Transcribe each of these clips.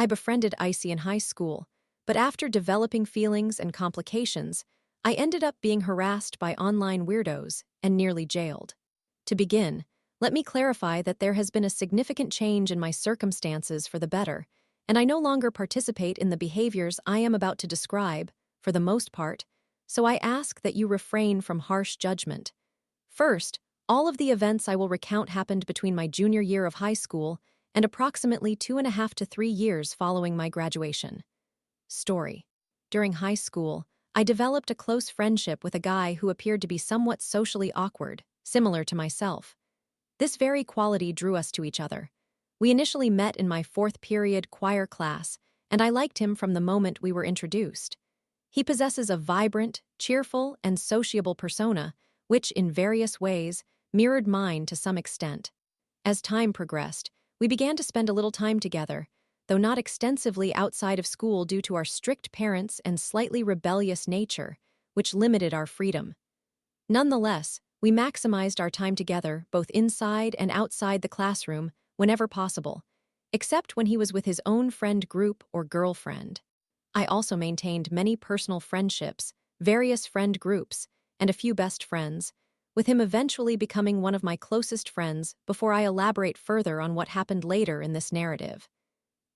I befriended Icy in high school, but after developing feelings and complications, I ended up being harassed by online weirdos and nearly jailed. To begin, let me clarify that there has been a significant change in my circumstances for the better, and I no longer participate in the behaviors I am about to describe, for the most part, so I ask that you refrain from harsh judgment. First, all of the events I will recount happened between my junior year of high school and approximately 2.5 to 3 years following my graduation. Story. During high school, I developed a close friendship with a guy who appeared to be somewhat socially awkward, similar to myself. This very quality drew us to each other. We initially met in my 4th period choir class, and I liked him from the moment we were introduced. He possesses a vibrant, cheerful, and sociable persona, which, in various ways, mirrored mine to some extent. As time progressed, we began to spend a little time together, though not extensively outside of school due to our strict parents and slightly rebellious nature, which limited our freedom. Nonetheless, we maximized our time together, both inside and outside the classroom, whenever possible, except when he was with his own friend group or girlfriend. I also maintained many personal friendships, various friend groups, and a few best friends, with him eventually becoming one of my closest friends before I elaborate further on what happened later in this narrative.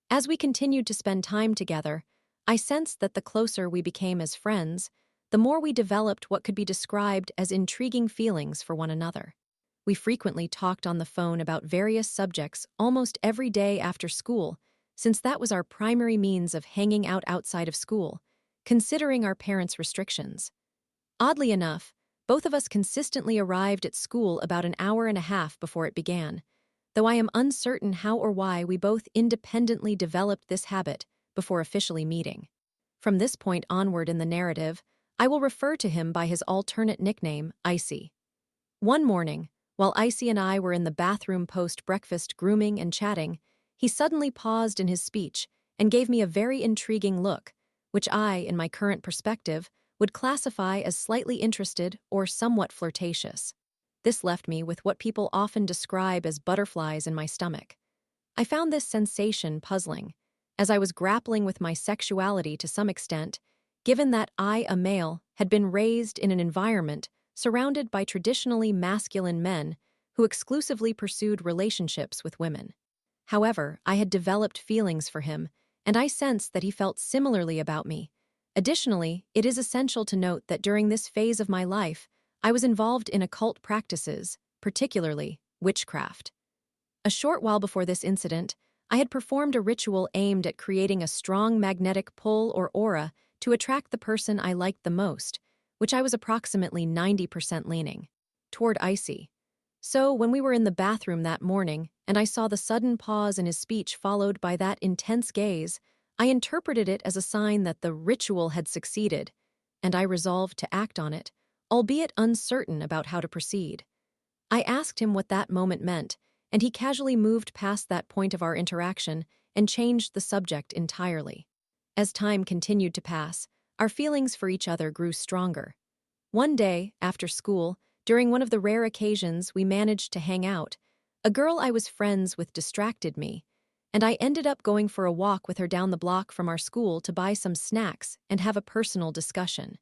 As we continued to spend time together, I sensed that the closer we became as friends, the more we developed what could be described as intriguing feelings for one another. We frequently talked on the phone about various subjects almost every day after school, since that was our primary means of hanging out outside of school, considering our parents' restrictions. Oddly enough, both of us consistently arrived at school about an hour and a half before it began, though I am uncertain how or why we both independently developed this habit before officially meeting. From this point onward in the narrative, I will refer to him by his alternate nickname, Icy. One morning, while Icy and I were in the bathroom post-breakfast grooming and chatting, he suddenly paused in his speech and gave me a very intriguing look, which I, in my current perspective, would classify as slightly interested or somewhat flirtatious. This left me with what people often describe as butterflies in my stomach. I found this sensation puzzling, as I was grappling with my sexuality to some extent, given that I, a male, had been raised in an environment surrounded by traditionally masculine men who exclusively pursued relationships with women. However, I had developed feelings for him, and I sensed that he felt similarly about me. Additionally, it is essential to note that during this phase of my life, I was involved in occult practices, particularly witchcraft. A short while before this incident, I had performed a ritual aimed at creating a strong magnetic pull or aura to attract the person I liked the most, which I was approximately 90% leaning toward Icy. So, when we were in the bathroom that morning, and I saw the sudden pause in his speech followed by that intense gaze, I interpreted it as a sign that the ritual had succeeded, and I resolved to act on it, albeit uncertain about how to proceed. I asked him what that moment meant, and he casually moved past that point of our interaction and changed the subject entirely. As time continued to pass, our feelings for each other grew stronger. One day, after school, during one of the rare occasions we managed to hang out, a girl I was friends with distracted me, and I ended up going for a walk with her down the block from our school to buy some snacks and have a personal discussion.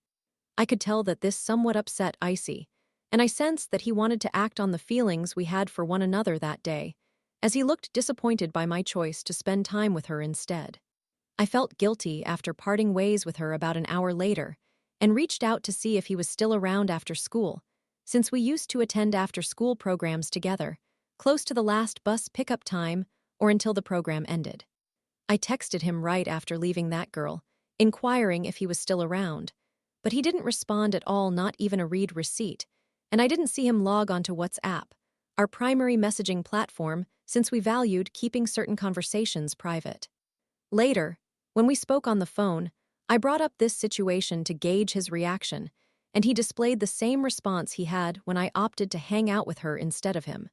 I could tell that this somewhat upset Icy, and I sensed that he wanted to act on the feelings we had for one another that day, as he looked disappointed by my choice to spend time with her instead. I felt guilty after parting ways with her about an hour later, and reached out to see if he was still around after school, since we used to attend after-school programs together, close to the last bus pickup time or until the program ended. I texted him right after leaving that girl, inquiring if he was still around, but he didn't respond at all, not even a read receipt, and I didn't see him log onto WhatsApp, our primary messaging platform, since we valued keeping certain conversations private. Later, when we spoke on the phone, I brought up this situation to gauge his reaction, and he displayed the same response he had when I opted to hang out with her instead of him.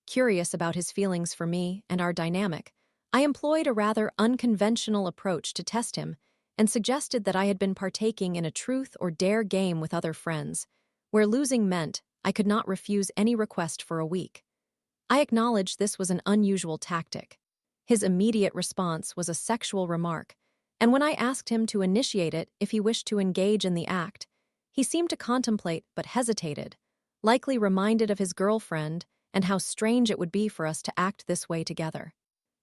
Curious about his feelings for me and our dynamic, I employed a rather unconventional approach to test him and suggested that I had been partaking in a truth or dare game with other friends, where losing meant I could not refuse any request for a week. I acknowledged this was an unusual tactic. His immediate response was a sexual remark, and when I asked him to initiate it if he wished to engage in the act, he seemed to contemplate but hesitated, likely reminded of his girlfriend and how strange it would be for us to act this way together.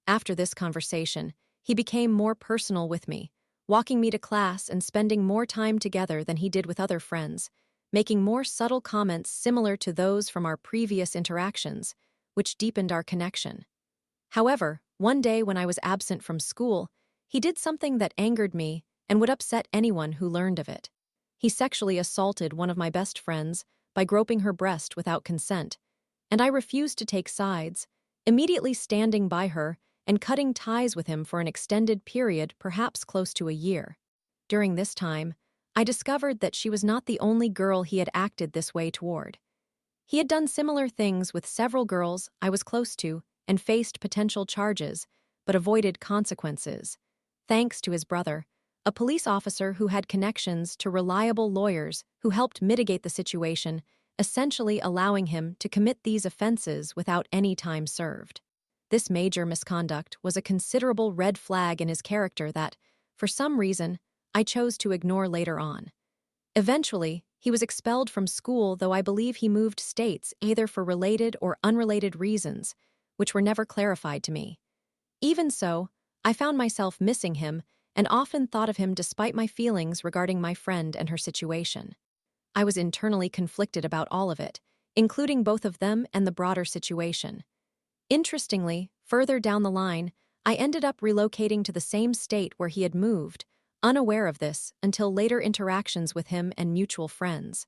After this conversation, he became more personal with me, walking me to class and spending more time together than he did with other friends, making more subtle comments similar to those from our previous interactions, which deepened our connection. However, one day when I was absent from school, he did something that angered me and would upset anyone who learned of it. He sexually assaulted one of my best friends by groping her breast without consent, and I refused to take sides, immediately standing by her and cutting ties with him for an extended period, perhaps close to a year. During this time, I discovered that she was not the only girl he had acted this way toward. He had done similar things with several girls I was close to and faced potential charges, but avoided consequences, thanks to his brother, a police officer who had connections to reliable lawyers who helped mitigate the situation, essentially allowing him to commit these offenses without any time served. This major misconduct was a considerable red flag in his character that, for some reason, I chose to ignore later on. Eventually, he was expelled from school, though I believe he moved states either for related or unrelated reasons, which were never clarified to me. Even so, I found myself missing him and often thought of him despite my feelings regarding my friend and her situation. I was internally conflicted about all of it, including both of them and the broader situation. Interestingly, further down the line, I ended up relocating to the same state where he had moved, unaware of this until later interactions with him and mutual friends.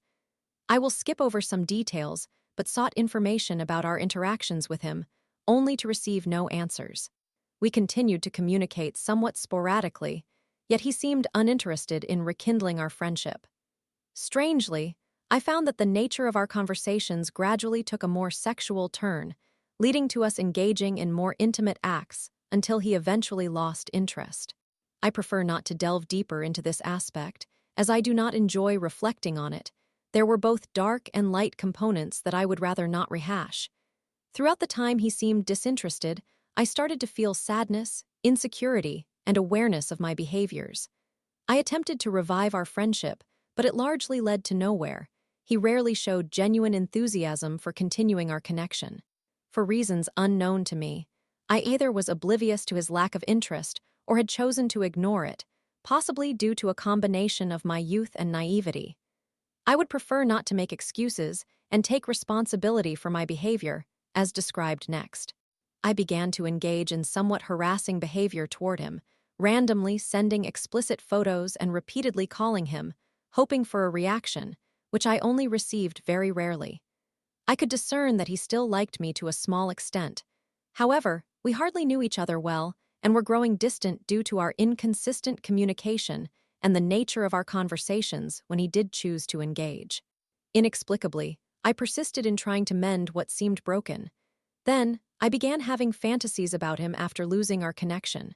I will skip over some details, but sought information about our interactions with him, only to receive no answers. We continued to communicate somewhat sporadically, yet he seemed uninterested in rekindling our friendship. Strangely, I found that the nature of our conversations gradually took a more sexual turn, leading to us engaging in more intimate acts until he eventually lost interest. I prefer not to delve deeper into this aspect, as I do not enjoy reflecting on it. There were both dark and light components that I would rather not rehash. Throughout the time he seemed disinterested, I started to feel sadness, insecurity, and awareness of my behaviors. I attempted to revive our friendship, but it largely led to nowhere. He rarely showed genuine enthusiasm for continuing our connection. For reasons unknown to me, I either was oblivious to his lack of interest or had chosen to ignore it, possibly due to a combination of my youth and naivety. I would prefer not to make excuses and take responsibility for my behavior, as described next. I began to engage in somewhat harassing behavior toward him, randomly sending explicit photos and repeatedly calling him, hoping for a reaction, which I only received very rarely. I could discern that he still liked me to a small extent. However, we hardly knew each other well and were growing distant due to our inconsistent communication and the nature of our conversations when he did choose to engage. Inexplicably, I persisted in trying to mend what seemed broken. Then, I began having fantasies about him after losing our connection.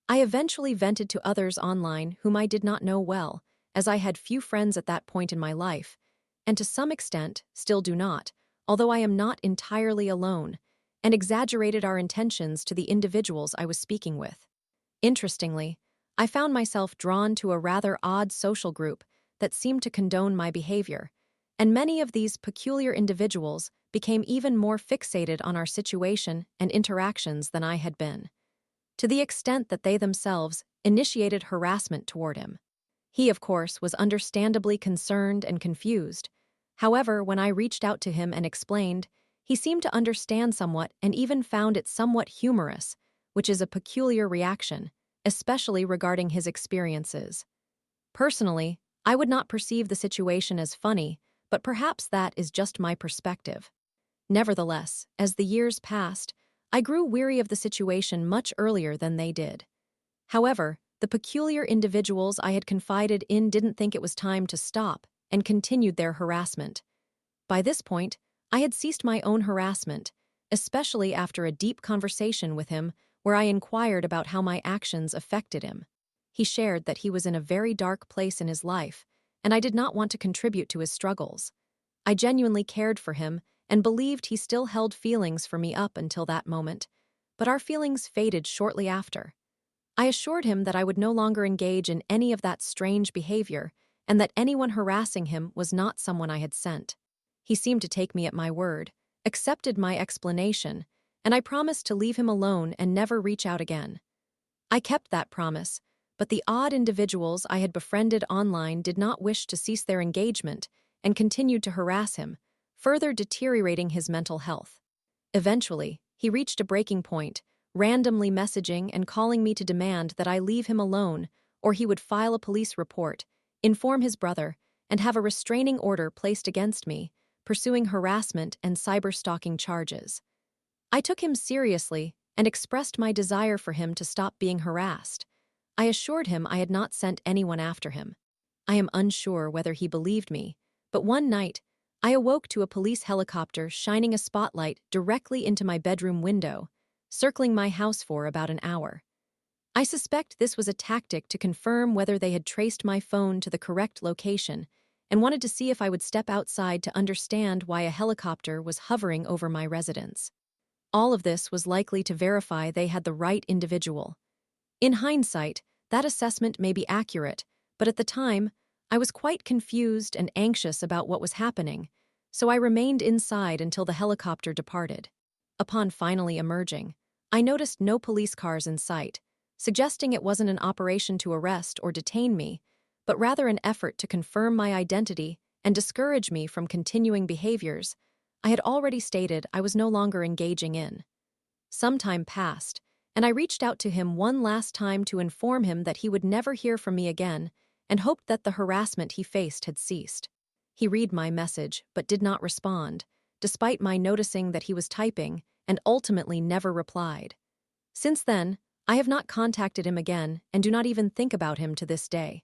I eventually vented to others online whom I did not know well, as I had few friends at that point in my life, and to some extent still do not, although I am not entirely alone, and exaggerated our intentions to the individuals I was speaking with. Interestingly, I found myself drawn to a rather odd social group that seemed to condone my behavior, and many of these peculiar individuals became even more fixated on our situation and interactions than I had been, to the extent that they themselves initiated harassment toward him. He, of course, was understandably concerned and confused. However, when I reached out to him and explained, he seemed to understand somewhat and even found it somewhat humorous, which is a peculiar reaction, especially regarding his experiences. Personally, I would not perceive the situation as funny, but perhaps that is just my perspective. Nevertheless, as the years passed, I grew weary of the situation much earlier than they did. However, the peculiar individuals I had confided in didn't think it was time to stop and continued their harassment. By this point, I had ceased my own harassment, especially after a deep conversation with him where I inquired about how my actions affected him. He shared that he was in a very dark place in his life, and I did not want to contribute to his struggles. I genuinely cared for him and believed he still held feelings for me up until that moment, but our feelings faded shortly after. I assured him that I would no longer engage in any of that strange behavior and that anyone harassing him was not someone I had sent. He seemed to take me at my word, accepted my explanation, and I promised to leave him alone and never reach out again. I kept that promise, but the odd individuals I had befriended online did not wish to cease their engagement and continued to harass him, further deteriorating his mental health. Eventually, he reached a breaking point, randomly messaging and calling me to demand that I leave him alone or he would file a police report, inform his brother, and have a restraining order placed against me, pursuing harassment and cyberstalking charges. I took him seriously and expressed my desire for him to stop being harassed. I assured him I had not sent anyone after him. I am unsure whether he believed me, but one night, I awoke to a police helicopter shining a spotlight directly into my bedroom window, circling my house for about an hour. I suspect this was a tactic to confirm whether they had traced my phone to the correct location and wanted to see if I would step outside to understand why a helicopter was hovering over my residence. All of this was likely to verify they had the right individual. In hindsight, that assessment may be accurate, but at the time, I was quite confused and anxious about what was happening, so I remained inside until the helicopter departed. Upon finally emerging, I noticed no police cars in sight, suggesting it wasn't an operation to arrest or detain me, but rather an effort to confirm my identity and discourage me from continuing behaviors I had already stated I was no longer engaging in. Some time passed, and I reached out to him one last time to inform him that he would never hear from me again and hoped that the harassment he faced had ceased. He read my message but did not respond, despite my noticing that he was typing, and ultimately never replied. Since then, I have not contacted him again and do not even think about him to this day.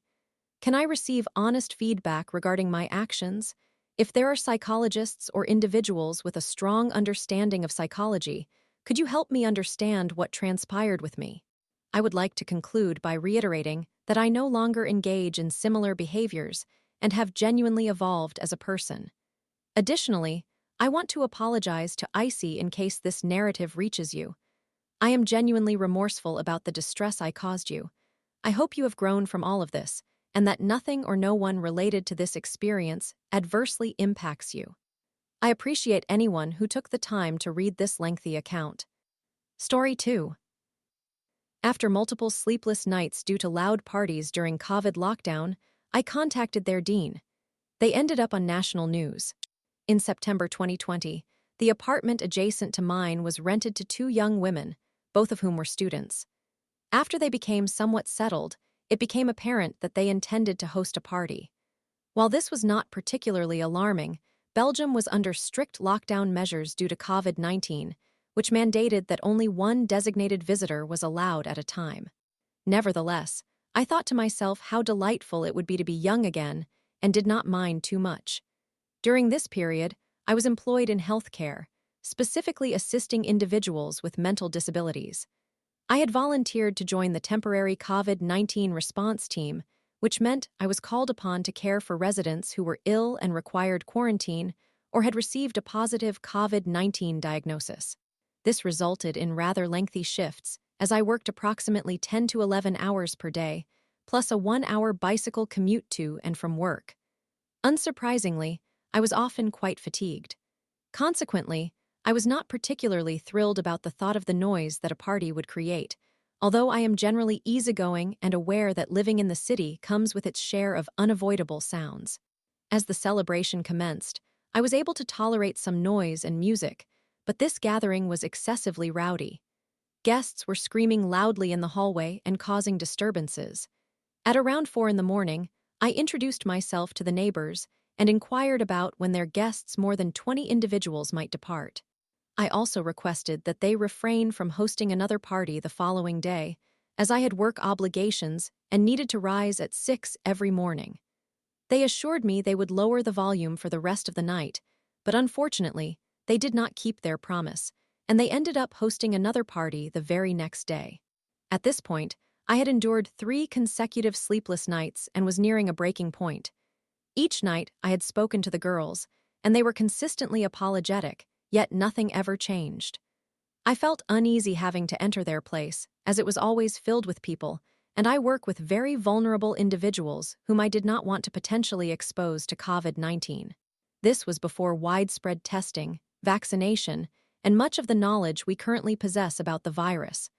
Can I receive honest feedback regarding my actions? If there are psychologists or individuals with a strong understanding of psychology, could you help me understand what transpired with me? I would like to conclude by reiterating that I no longer engage in similar behaviors and have genuinely evolved as a person. Additionally, I want to apologize to Icy in case this narrative reaches you. I am genuinely remorseful about the distress I caused you. I hope you have grown from all of this, and that nothing or no one related to this experience adversely impacts you. I appreciate anyone who took the time to read this lengthy account. Story 2. After multiple sleepless nights due to loud parties during COVID lockdown, I contacted their dean. They ended up on national news. In September 2020, the apartment adjacent to mine was rented to two young women, both of whom were students. After they became somewhat settled, it became apparent that they intended to host a party. While this was not particularly alarming, Belgium was under strict lockdown measures due to COVID-19, which mandated that only one designated visitor was allowed at a time. Nevertheless, I thought to myself how delightful it would be to be young again and did not mind too much. During this period, I was employed in healthcare, specifically assisting individuals with mental disabilities. I had volunteered to join the temporary COVID-19 response team, which meant I was called upon to care for residents who were ill and required quarantine or had received a positive COVID-19 diagnosis. This resulted in rather lengthy shifts, as I worked approximately 10 to 11 hours per day, plus a 1-hour bicycle commute to and from work. Unsurprisingly, I was often quite fatigued. Consequently, I was not particularly thrilled about the thought of the noise that a party would create, although I am generally easygoing and aware that living in the city comes with its share of unavoidable sounds. As the celebration commenced, I was able to tolerate some noise and music, but this gathering was excessively rowdy. Guests were screaming loudly in the hallway and causing disturbances. At around 4 a.m, I introduced myself to the neighbors and inquired about when their guests more than 20 individuals might depart. I also requested that they refrain from hosting another party the following day, as I had work obligations and needed to rise at 6 every morning. They assured me they would lower the volume for the rest of the night, but unfortunately, they did not keep their promise, and they ended up hosting another party the very next day. At this point, I had endured 3 consecutive sleepless nights and was nearing a breaking point. Each night, I had spoken to the girls, and they were consistently apologetic, yet nothing ever changed. I felt uneasy having to enter their place, as it was always filled with people, and I work with very vulnerable individuals whom I did not want to potentially expose to COVID-19. This was before widespread testing, vaccination, and much of the knowledge we currently possess about the virus.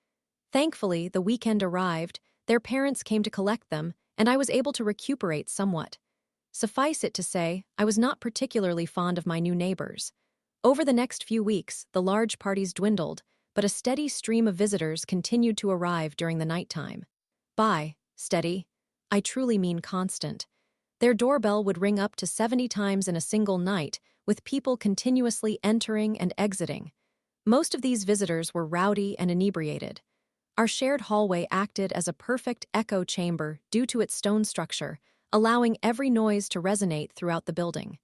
Thankfully, the weekend arrived, their parents came to collect them, and I was able to recuperate somewhat. Suffice it to say, I was not particularly fond of my new neighbors. Over the next few weeks, the large parties dwindled, but a steady stream of visitors continued to arrive during the nighttime. By steady, I truly mean constant. Their doorbell would ring up to 70 times in a single night, with people continuously entering and exiting. Most of these visitors were rowdy and inebriated. Our shared hallway acted as a perfect echo chamber due to its stone structure, allowing every noise to resonate throughout the building.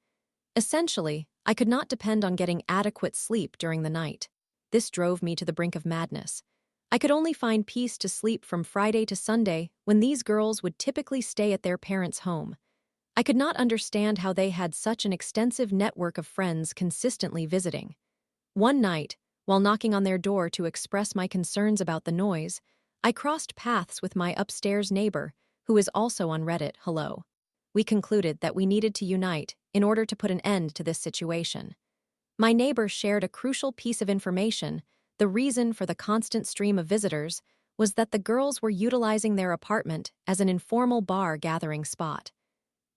Essentially, I could not depend on getting adequate sleep during the night. This drove me to the brink of madness. I could only find peace to sleep from Friday to Sunday when these girls would typically stay at their parents' home. I could not understand how they had such an extensive network of friends consistently visiting. One night, while knocking on their door to express my concerns about the noise, I crossed paths with my upstairs neighbor, who is also on Reddit. Hello. We concluded that we needed to unite in order to put an end to this situation. My neighbor shared a crucial piece of information. The reason for the constant stream of visitors was that the girls were utilizing their apartment as an informal bar gathering spot.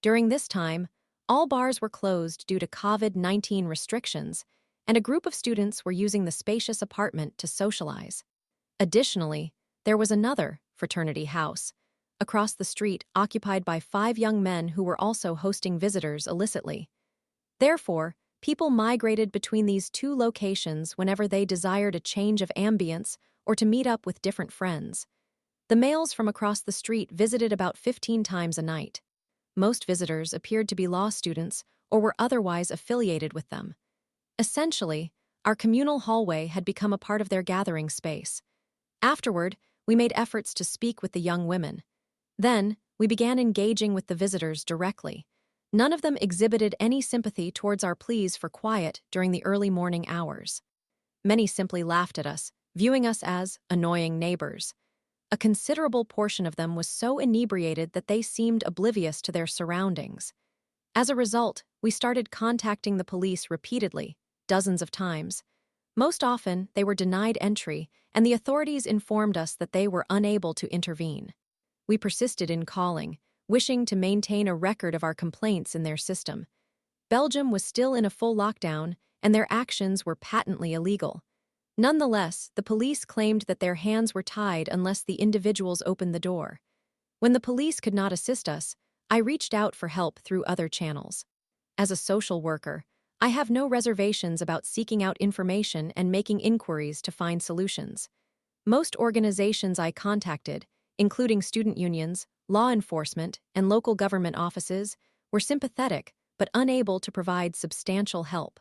During this time, all bars were closed due to COVID-19 restrictions, and a group of students were using the spacious apartment to socialize. Additionally, there was another fraternity house across the street occupied by 5 young men who were also hosting visitors illicitly. Therefore, people migrated between these 2 locations whenever they desired a change of ambience or to meet up with different friends. The males from across the street visited about 15 times a night. Most visitors appeared to be law students or were otherwise affiliated with them. Essentially, our communal hallway had become a part of their gathering space. Afterward, we made efforts to speak with the young women. Then, we began engaging with the visitors directly. None of them exhibited any sympathy towards our pleas for quiet during the early morning hours. Many simply laughed at us, viewing us as annoying neighbors. A considerable portion of them was so inebriated that they seemed oblivious to their surroundings. As a result, we started contacting the police repeatedly, dozens of times. Most often, they were denied entry, and the authorities informed us that they were unable to intervene. We persisted in calling, wishing to maintain a record of our complaints in their system. Belgium was still in a full lockdown, and their actions were patently illegal. Nonetheless, the police claimed that their hands were tied unless the individuals opened the door. When the police could not assist us, I reached out for help through other channels. As a social worker, I have no reservations about seeking out information and making inquiries to find solutions. Most organizations I contacted, including student unions, law enforcement, and local government offices, were sympathetic but unable to provide substantial help.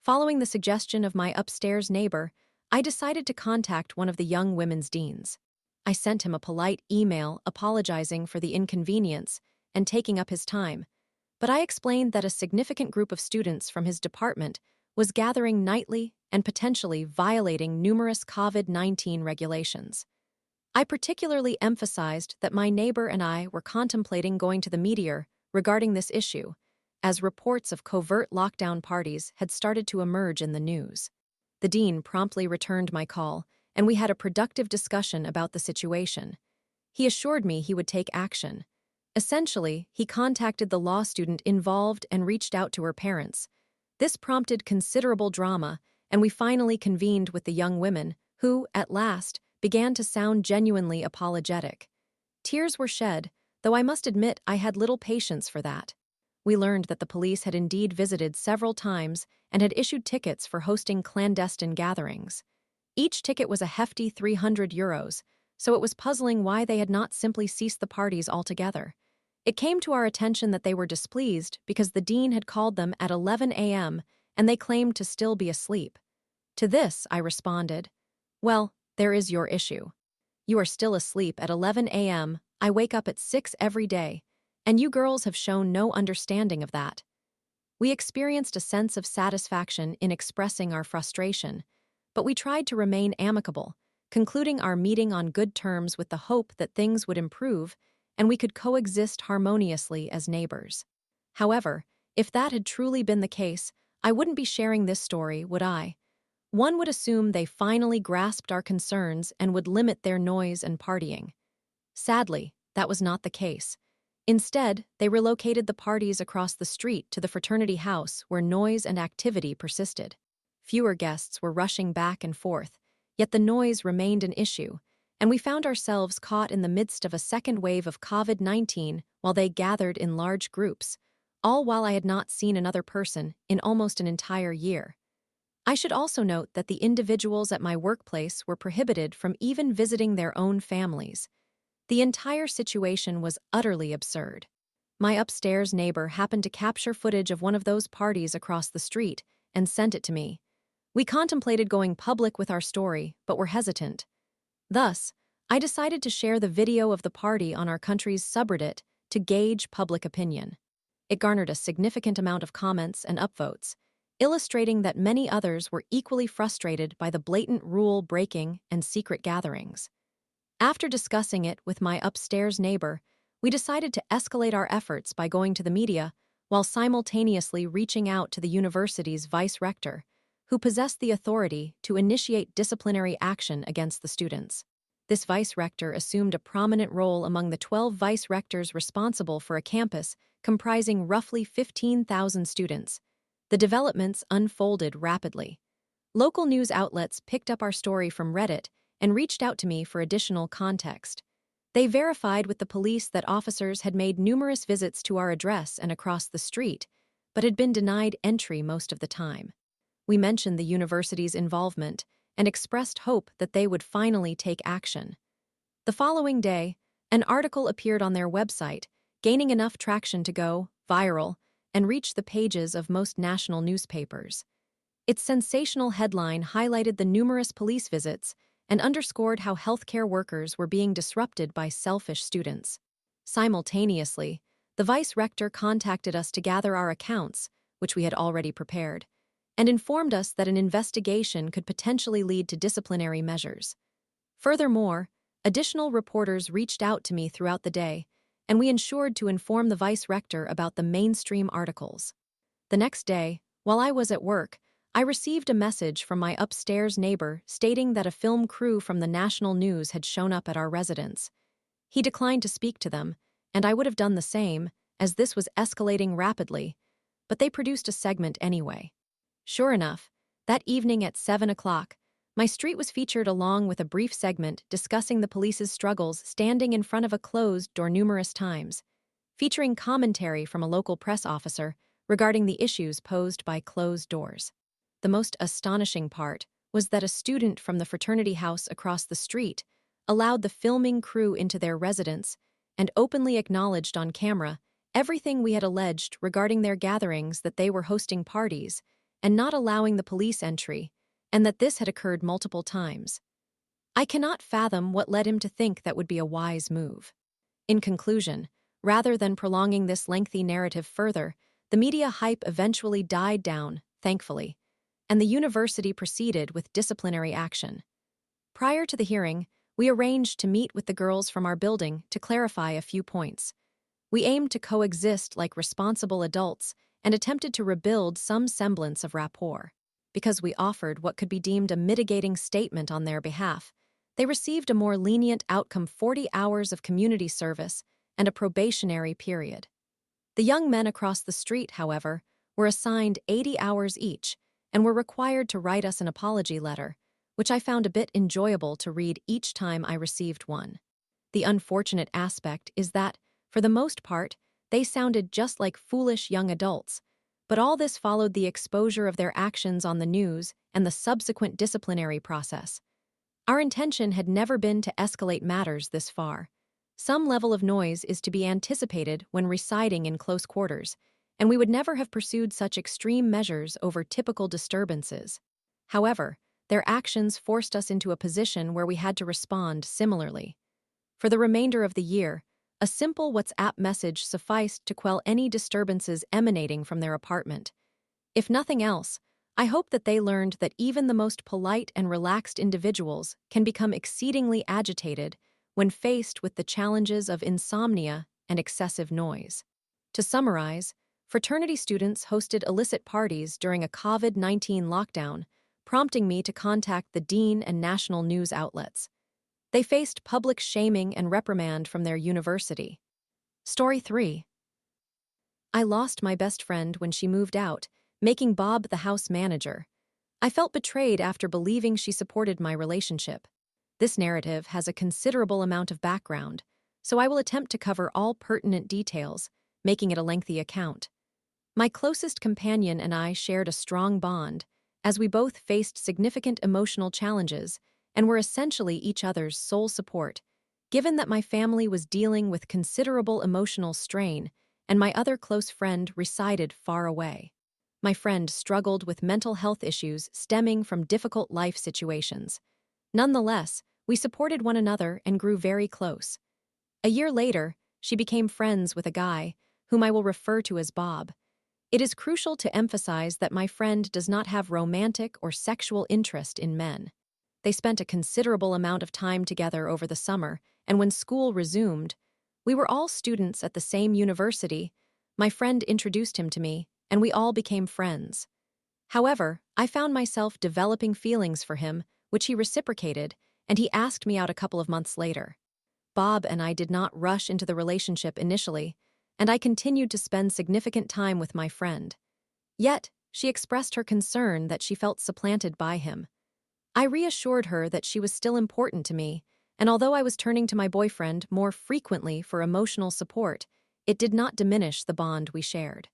Following the suggestion of my upstairs neighbor, I decided to contact one of the young women's deans. I sent him a polite email apologizing for the inconvenience and taking up his time, but I explained that a significant group of students from his department was gathering nightly and potentially violating numerous COVID-19 regulations. I particularly emphasized that my neighbor and I were contemplating going to the media regarding this issue, as reports of covert lockdown parties had started to emerge in the news. The dean promptly returned my call, and we had a productive discussion about the situation. He assured me he would take action. Essentially, he contacted the law student involved and reached out to her parents. This prompted considerable drama, and we finally convened with the young women, who, at last, began to sound genuinely apologetic. Tears were shed, though I must admit I had little patience for that. We learned that the police had indeed visited several times and had issued tickets for hosting clandestine gatherings. Each ticket was a hefty €300, so it was puzzling why they had not simply ceased the parties altogether. It came to our attention that they were displeased because the dean had called them at 11 a.m. and they claimed to still be asleep. To this, I responded, "Well, there is your issue. You are still asleep at 11 a.m., I wake up at 6 every day, and you girls have shown no understanding of that." We experienced a sense of satisfaction in expressing our frustration, but we tried to remain amicable, concluding our meeting on good terms with the hope that things would improve and we could coexist harmoniously as neighbors. However, if that had truly been the case, I wouldn't be sharing this story, would I? One would assume they finally grasped our concerns and would limit their noise and partying. Sadly, that was not the case. Instead, they relocated the parties across the street to the fraternity house where noise and activity persisted. Fewer guests were rushing back and forth, yet the noise remained an issue, and we found ourselves caught in the midst of a second wave of COVID-19 while they gathered in large groups, all while I had not seen another person in almost an entire year. I should also note that the individuals at my workplace were prohibited from even visiting their own families. The entire situation was utterly absurd. My upstairs neighbor happened to capture footage of one of those parties across the street and sent it to me. We contemplated going public with our story, but were hesitant. Thus, I decided to share the video of the party on our country's subreddit to gauge public opinion. It garnered a significant amount of comments and upvotes, illustrating that many others were equally frustrated by the blatant rule breaking and secret gatherings. After discussing it with my upstairs neighbor, we decided to escalate our efforts by going to the media while simultaneously reaching out to the university's vice-rector, who possessed the authority to initiate disciplinary action against the students. This vice-rector assumed a prominent role among the 12 vice-rectors responsible for a campus comprising roughly 15,000 students. The developments unfolded rapidly. Local news outlets picked up our story from Reddit and reached out to me for additional context. They verified with the police that officers had made numerous visits to our address and across the street, but had been denied entry most of the time. We mentioned the university's involvement and expressed hope that they would finally take action. The following day, an article appeared on their website, gaining enough traction to go viral and reach the pages of most national newspapers. Its sensational headline highlighted the numerous police visits and underscored how healthcare workers were being disrupted by selfish students. Simultaneously, the vice-rector contacted us to gather our accounts, which we had already prepared, and informed us that an investigation could potentially lead to disciplinary measures. Furthermore, additional reporters reached out to me throughout the day, and we ensured to inform the vice-rector about the mainstream articles. The next day, while I was at work, I received a message from my upstairs neighbor stating that a film crew from the national news had shown up at our residence. He declined to speak to them, and I would have done the same, as this was escalating rapidly, but they produced a segment anyway. Sure enough, that evening at 7 o'clock, my street was featured along with a brief segment discussing the police's struggles standing in front of a closed door numerous times, featuring commentary from a local press officer regarding the issues posed by closed doors. The most astonishing part was that a student from the fraternity house across the street allowed the filming crew into their residence and openly acknowledged on camera everything we had alleged regarding their gatherings, that they were hosting parties and not allowing the police entry, and that this had occurred multiple times. I cannot fathom what led him to think that would be a wise move. In conclusion, rather than prolonging this lengthy narrative further, the media hype eventually died down, thankfully, and the university proceeded with disciplinary action. Prior to the hearing, we arranged to meet with the girls from our building to clarify a few points. We aimed to coexist like responsible adults and attempted to rebuild some semblance of rapport. Because we offered what could be deemed a mitigating statement on their behalf, they received a more lenient outcome: 40 hours of community service and a probationary period. The young men across the street, however, were assigned 80 hours each and were required to write us an apology letter, which I found a bit enjoyable to read each time I received one. The unfortunate aspect is that, for the most part, they sounded just like foolish young adults, but all this followed the exposure of their actions on the news and the subsequent disciplinary process. Our intention had never been to escalate matters this far. Some level of noise is to be anticipated when residing in close quarters, and we would never have pursued such extreme measures over typical disturbances. However, their actions forced us into a position where we had to respond similarly. For the remainder of the year, a simple WhatsApp message sufficed to quell any disturbances emanating from their apartment. If nothing else, I hope that they learned that even the most polite and relaxed individuals can become exceedingly agitated when faced with the challenges of insomnia and excessive noise. To summarize, fraternity students hosted illicit parties during a COVID-19 lockdown, prompting me to contact the dean and national news outlets. They faced public shaming and reprimand from their university. Story 3. I lost my best friend when she moved out, making Bob the house manager. I felt betrayed after believing she supported my relationship. This narrative has a considerable amount of background, so I will attempt to cover all pertinent details, making it a lengthy account. My closest companion and I shared a strong bond, as we both faced significant emotional challenges and were essentially each other's sole support, given that my family was dealing with considerable emotional strain and my other close friend resided far away. My friend struggled with mental health issues stemming from difficult life situations. Nonetheless, we supported one another and grew very close. A year later, she became friends with a guy, whom I will refer to as Bob. It is crucial to emphasize that my friend does not have romantic or sexual interest in men. They spent a considerable amount of time together over the summer, and when school resumed, we were all students at the same university. My friend introduced him to me, and we all became friends. However, I found myself developing feelings for him, which he reciprocated, and he asked me out a couple of months later. Bob and I did not rush into the relationship initially, and I continued to spend significant time with my friend. Yet, she expressed her concern that she felt supplanted by him. I reassured her that she was still important to me, and although I was turning to my boyfriend more frequently for emotional support, it did not diminish the bond we shared.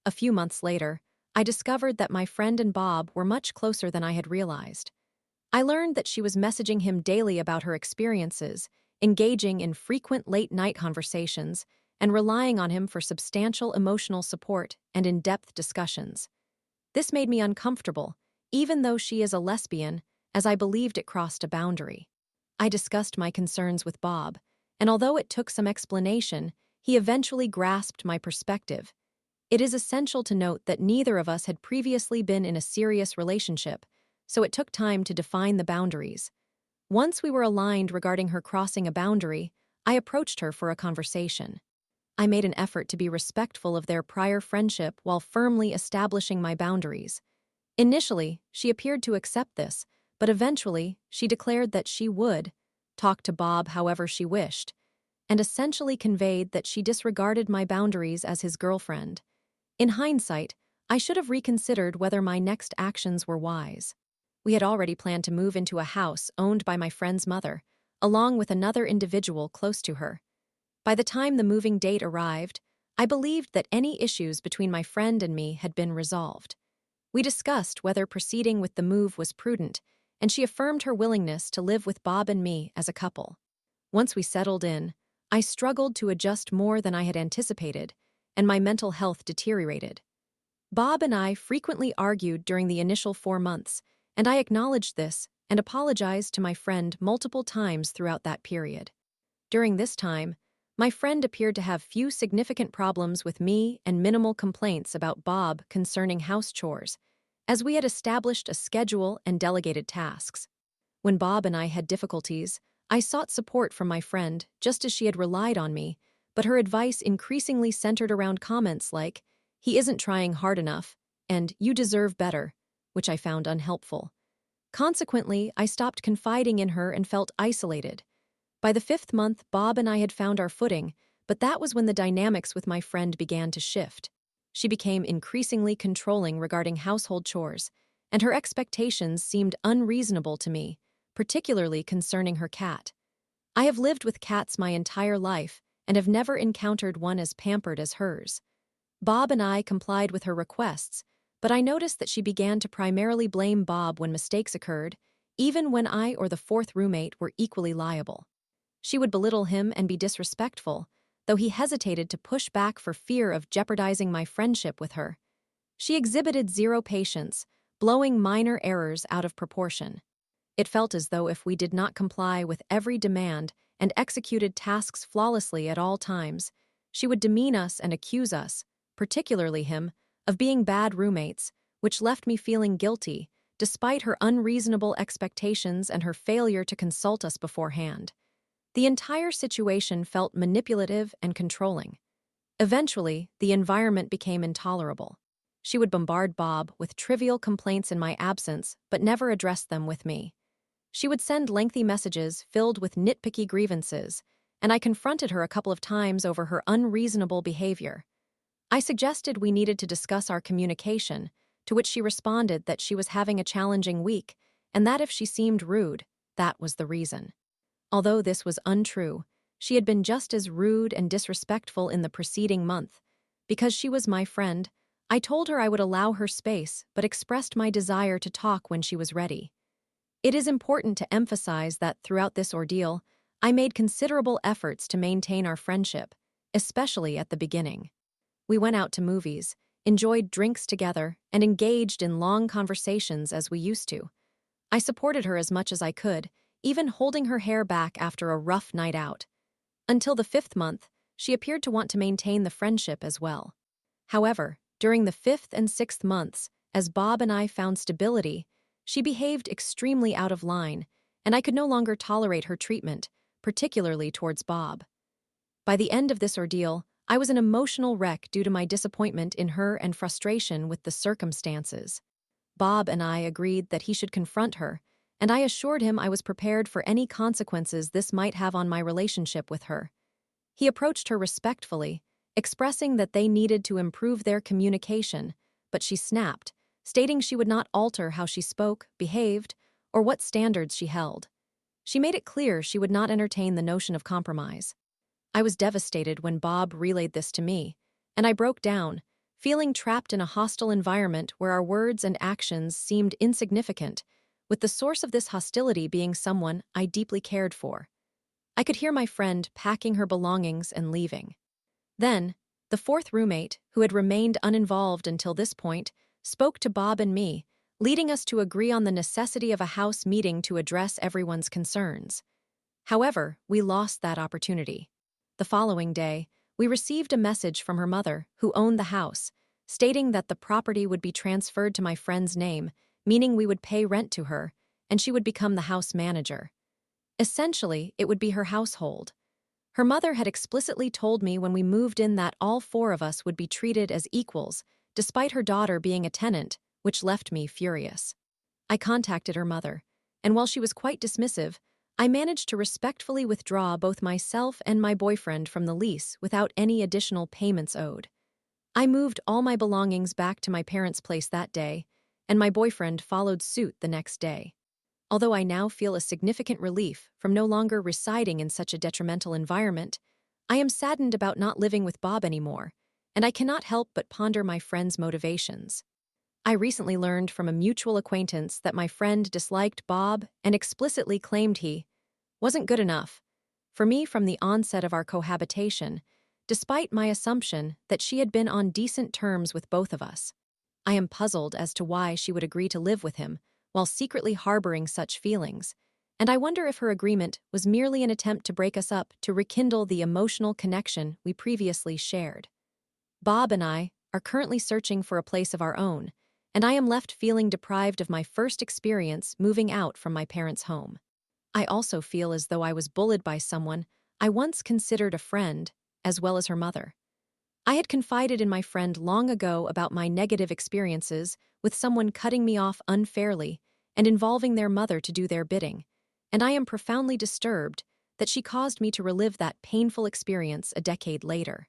A few months later, I discovered that my friend and Bob were much closer than I had realized. I learned that she was messaging him daily about her experiences, engaging in frequent late-night conversations, and relying on him for substantial emotional support and in-depth discussions. This made me uncomfortable, even though she is a lesbian, as I believed it crossed a boundary. I discussed my concerns with Bob, and although it took some explanation, he eventually grasped my perspective. It is essential to note that neither of us had previously been in a serious relationship, so it took time to define the boundaries. Once we were aligned regarding her crossing a boundary, I approached her for a conversation. I made an effort to be respectful of their prior friendship while firmly establishing my boundaries. Initially, she appeared to accept this, but eventually, she declared that she would talk to Bob however she wished, and essentially conveyed that she disregarded my boundaries as his girlfriend. In hindsight, I should have reconsidered whether my next actions were wise. We had already planned to move into a house owned by my friend's mother, along with another individual close to her. By the time the moving date arrived, I believed that any issues between my friend and me had been resolved. We discussed whether proceeding with the move was prudent, and she affirmed her willingness to live with Bob and me as a couple. Once we settled in, I struggled to adjust more than I had anticipated, and my mental health deteriorated. Bob and I frequently argued during the initial 4 months, and I acknowledged this and apologized to my friend multiple times throughout that period. During this time, my friend appeared to have few significant problems with me and minimal complaints about Bob concerning house chores, as we had established a schedule and delegated tasks. When Bob and I had difficulties, I sought support from my friend just as she had relied on me, but her advice increasingly centered around comments like, "He isn't trying hard enough," and "You deserve better," which I found unhelpful. Consequently, I stopped confiding in her and felt isolated. By the 5th month, Bob and I had found our footing, but that was when the dynamics with my friend began to shift. She became increasingly controlling regarding household chores, and her expectations seemed unreasonable to me, particularly concerning her cat. I have lived with cats my entire life and have never encountered one as pampered as hers. Bob and I complied with her requests, but I noticed that she began to primarily blame Bob when mistakes occurred, even when I or the 4th roommate were equally liable. She would belittle him and be disrespectful, though he hesitated to push back for fear of jeopardizing my friendship with her. She exhibited zero patience, blowing minor errors out of proportion. It felt as though if we did not comply with every demand and executed tasks flawlessly at all times, she would demean us and accuse us, particularly him, of being bad roommates, which left me feeling guilty, despite her unreasonable expectations and her failure to consult us beforehand. The entire situation felt manipulative and controlling. Eventually, the environment became intolerable. She would bombard Bob with trivial complaints in my absence, but never address them with me. She would send lengthy messages filled with nitpicky grievances, and I confronted her a couple of times over her unreasonable behavior. I suggested we needed to discuss our communication, to which she responded that she was having a challenging week, and that if she seemed rude, that was the reason. Although this was untrue, she had been just as rude and disrespectful in the preceding month. Because she was my friend, I told her I would allow her space, but expressed my desire to talk when she was ready. It is important to emphasize that throughout this ordeal, I made considerable efforts to maintain our friendship, especially at the beginning. We went out to movies, enjoyed drinks together, and engaged in long conversations as we used to. I supported her as much as I could, even holding her hair back after a rough night out. Until the 5th month, she appeared to want to maintain the friendship as well. However, during the 5th and 6th months, as Bob and I found stability, she behaved extremely out of line, and I could no longer tolerate her treatment, particularly towards Bob. By the end of this ordeal, I was an emotional wreck due to my disappointment in her and frustration with the circumstances. Bob and I agreed that he should confront her, and I assured him I was prepared for any consequences this might have on my relationship with her. He approached her respectfully, expressing that they needed to improve their communication, but she snapped, stating she would not alter how she spoke, behaved, or what standards she held. She made it clear she would not entertain the notion of compromise. I was devastated when Bob relayed this to me, and I broke down, feeling trapped in a hostile environment where our words and actions seemed insignificant, with the source of this hostility being someone I deeply cared for. I could hear my friend packing her belongings and leaving. Then, the 4th roommate, who had remained uninvolved until this point, spoke to Bob and me, leading us to agree on the necessity of a house meeting to address everyone's concerns. However, we lost that opportunity. The following day, we received a message from her mother, who owned the house, stating that the property would be transferred to my friend's name, meaning we would pay rent to her, and she would become the house manager. Essentially, it would be her household. Her mother had explicitly told me when we moved in that all 4 of us would be treated as equals, despite her daughter being a tenant, which left me furious. I contacted her mother, and while she was quite dismissive, I managed to respectfully withdraw both myself and my boyfriend from the lease without any additional payments owed. I moved all my belongings back to my parents' place that day, and my boyfriend followed suit the next day. Although I now feel a significant relief from no longer residing in such a detrimental environment, I am saddened about not living with Bob anymore, and I cannot help but ponder my friend's motivations. I recently learned from a mutual acquaintance that my friend disliked Bob and explicitly claimed he wasn't good enough for me from the onset of our cohabitation, despite my assumption that she had been on decent terms with both of us. I am puzzled as to why she would agree to live with him while secretly harboring such feelings, and I wonder if her agreement was merely an attempt to break us up to rekindle the emotional connection we previously shared. Bob and I are currently searching for a place of our own, and I am left feeling deprived of my first experience moving out from my parents' home. I also feel as though I was bullied by someone I once considered a friend, as well as her mother. I had confided in my friend long ago about my negative experiences with someone cutting me off unfairly and involving their mother to do their bidding, and I am profoundly disturbed that she caused me to relive that painful experience a decade later.